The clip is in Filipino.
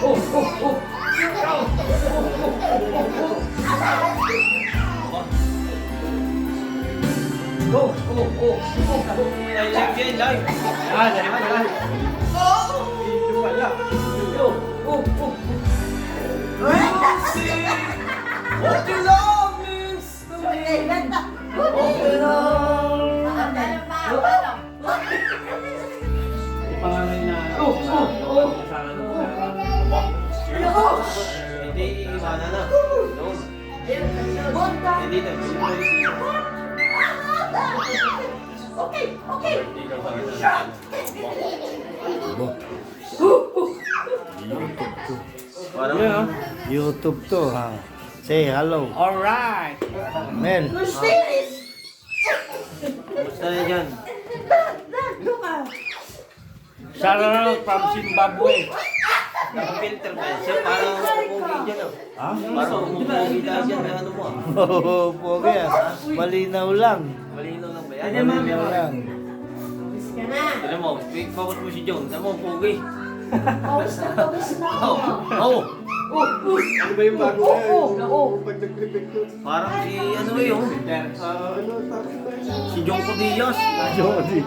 Live yan, live. Video pala. What you love means to me. Okay lang. Pangalan na Hindi, iwanan na. Doon. Hindi na. Okay. Parang YouTube to, ha? Say hello. Alright. Mel. Kumusta na dyan? Shoutout from Zimbabwe. Naka-filter ba yan? Siya parang umupogi dyan ah. Ha? Parang umupogi tayo dyan na ano mo ah. Oh, pogi ah. Malinaw lang. Malinaw lang ba yan? Malinaw lang. Alam mo, focus mo si John. Alam mo, pogi. Pawis na. Oo. Ano ba yung bago ngayon? Pag nag-repeat ko. Parang si ano yun. Ano, sabi ba yun? Si John Codillas. Jody.